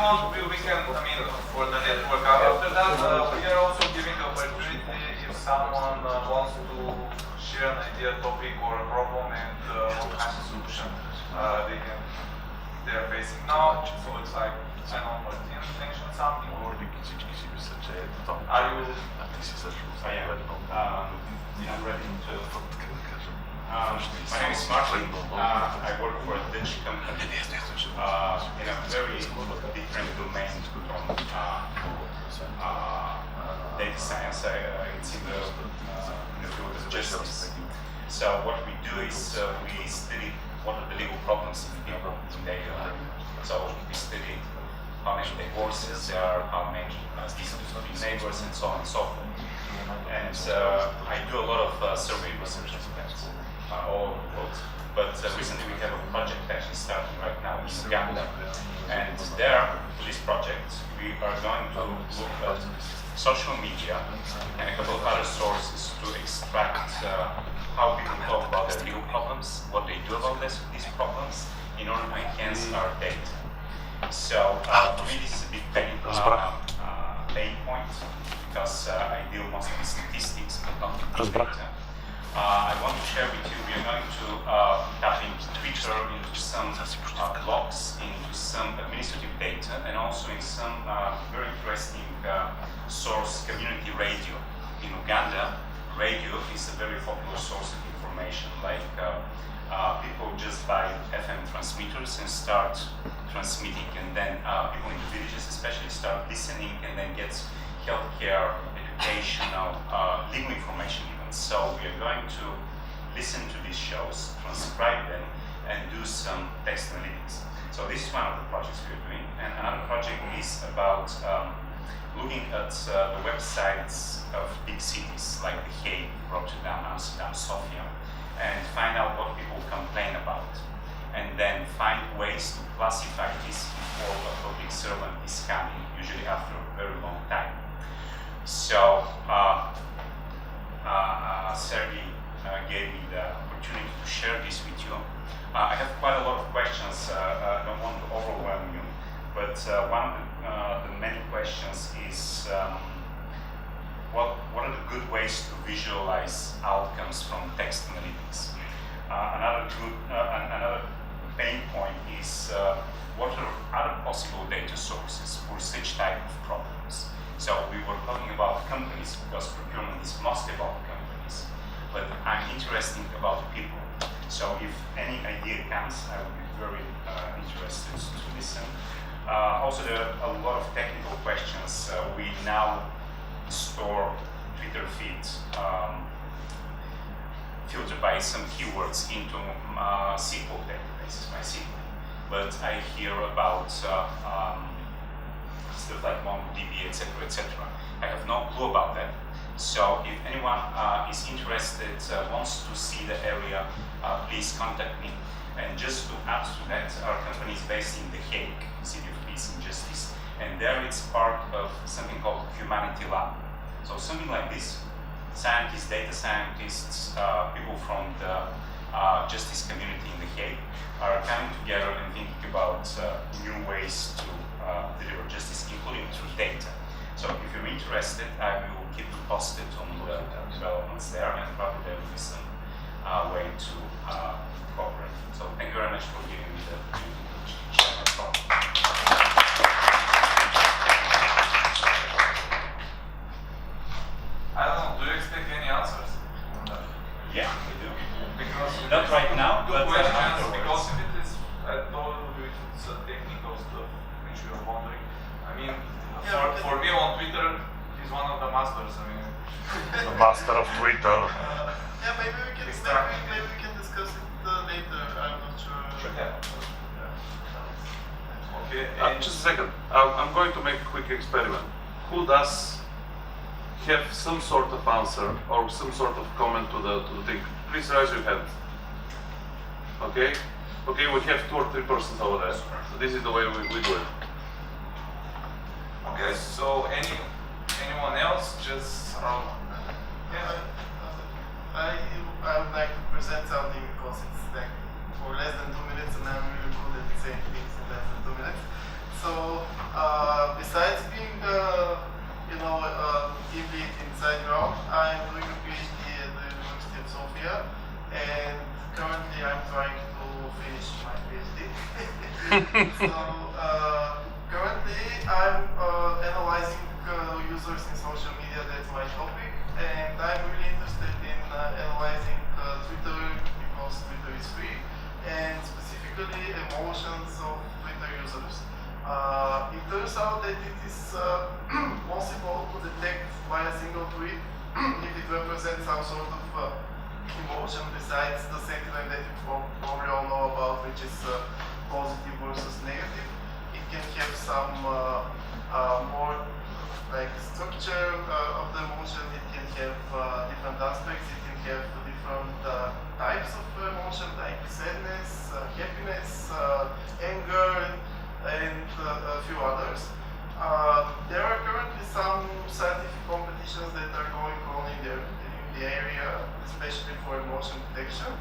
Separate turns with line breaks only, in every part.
want, we can, I mean, for the network. After that, we are also giving the opportunity if someone wants to share an idea, topic, or a problem, and what kind of solution they're facing now. So it's like, I don't know, Martin mentioned something, or are you?
I'm ready to. My name is Martin. I work for a Dutch company in a very different domain from data science. It's in the field of justice. So what we do is we study what are the legal problems of people in daily life. So we study how many divorces there are, how many disputes between neighbors, and so on and so forth. And I do a lot of survey research as well, all over the world. But recently we have a project actually starting right now in Uganda. And there, for this project, we are going to look at social media and a couple of other sources to extract how people talk about their legal problems, what they do about these problems, in order to enhance our data. So for me, this is a big pain point, because I deal mostly with statistics, but not with data. I want to share with you, we are going to tap into Twitter, into some blogs, into some administrative data, and also in some very interesting source, community radio. In Uganda, radio is a very popular source of information. Like people just buy FM transmitters and start transmitting, and then people in the villages especially start listening, and then get healthcare, educational, legal information even. So we are going to listen to these shows, transcribe them, and do some text analytics. So this is one of the projects we are doing. And another project is about looking at the websites of big cities like The Hague, Rotterdam, Amsterdam, Sofia, and find out what people complain about. And then find ways to classify this before a public servant is coming, usually after a very long time. So Sergey gave me the opportunity to share this with you. I have quite a lot of questions. I don't want to overwhelm you, but one of the many questions is what are the good ways to visualize outcomes from text analytics? Another pain point is what are other possible data sources for such type of problems? So we were talking about companies because procurement is mostly about companies, but I'm interested about people. So if any idea comes, I would be very interested to listen. Also, there are a lot of technical questions. We now store Twitter feeds filtered by some keywords into SQL databases, MySQL. But I hear about stuff like MongoDB, etc., etc. I have no clue about that. So if anyone is interested, wants to see the area, please contact me. And just to add to that, our company is based in The Hague, City of Peace and Justice, and there it's part of something called Humanity Lab. So something like this, scientists, data scientists, people from the justice community in The Hague are coming together and thinking about new ways to deliver justice, including through data. So if you're interested, I will keep you posted on the developments there, and probably there will be some way to cooperate. So thank you very much for giving me the opportunity to share my thoughts.
I don't know, do you expect any answers?
Yeah, we do.
Because
not right now, but
questions,
afterwards.
because if it is, I told you if it's technical stuff which you are wondering. I mean, for me on Twitter, he's one of the masters. I mean,
The master of Twitter.
Yeah, maybe we can discuss it later. I'm not sure.
Okay.
Just a second. I'm going to make a quick experiment. Who does have some sort of answer or some sort of comment to the thing? Please raise your hand. Okay. Okay. We have 2 or 3 persons over there. So this is the way we do it.
Okay. So anyone else? Just
I would like to present something because it's like for less than 2 minutes, and I'm really good at saying things in less than 2 minutes. So So currently I'm analyzing users in social media. That's my topic, and I'm really interested in analyzing Twitter because Twitter is free, and specifically emotions of Twitter users. It turns out that it is possible to detect by a single tweet if it represents some sort of emotion besides the sentiment that you probably all know about, which is positive versus negative. It can have some more like structure of the emotion. It can have different aspects. It can have different types of emotion, like sadness, happiness, anger, and a few others. There are currently some scientific competitions that are going on in the area, especially for emotion detection.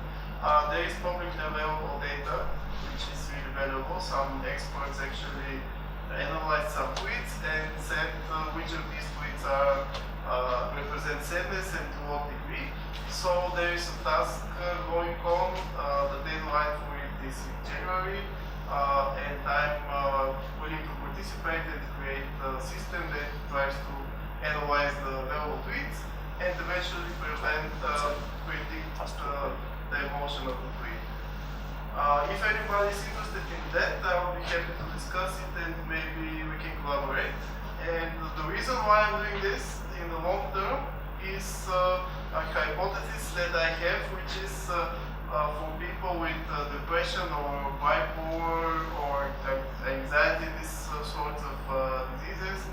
There is publicly available data, which is really valuable. Some experts actually analyzed some tweets and said which of these tweets represent sadness and to what degree. So there is a task going on. The deadline for it is in January, and I'm willing to participate and create a system that tries to analyze the available tweets and eventually predict the emotion of the tweet. If anybody is interested in that, I will be happy to discuss it and maybe we can collaborate. And the reason why I'm doing this in the long term is a hypothesis that I have, which is for people with depression or bipolar or anxiety, these sorts of diseases.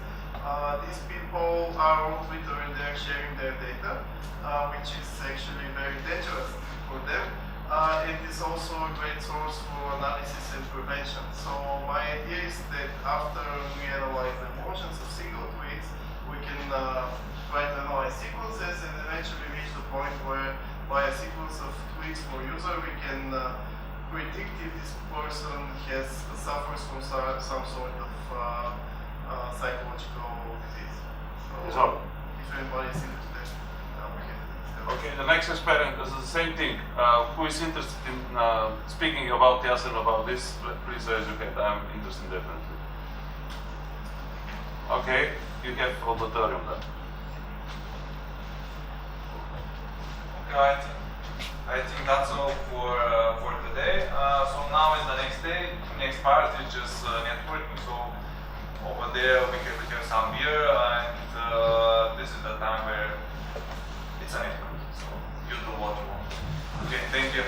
These people are on Twitter and they are sharing their data, which is actually very dangerous for them. It is also a great source for analysis and prevention. So my idea is that after we analyze the emotions of single tweets, we can try to analyze sequences and eventually reach the point where by a sequence of tweets per user we can predict if this person suffers from some sort of psychological disease.
So,
if anybody is interested, I'll be happy to discuss.
okay, the next experiment is the same thing. Who is interested in speaking about Yasin about this? Please raise your hand. I'm interested definitely. Okay, you have auditorium then.
Okay, I think that's all for today. So now is the next day. Next part is just networking. So over there we have some beer, and this is the time where it's a network. So you do what you want. Okay, thank you.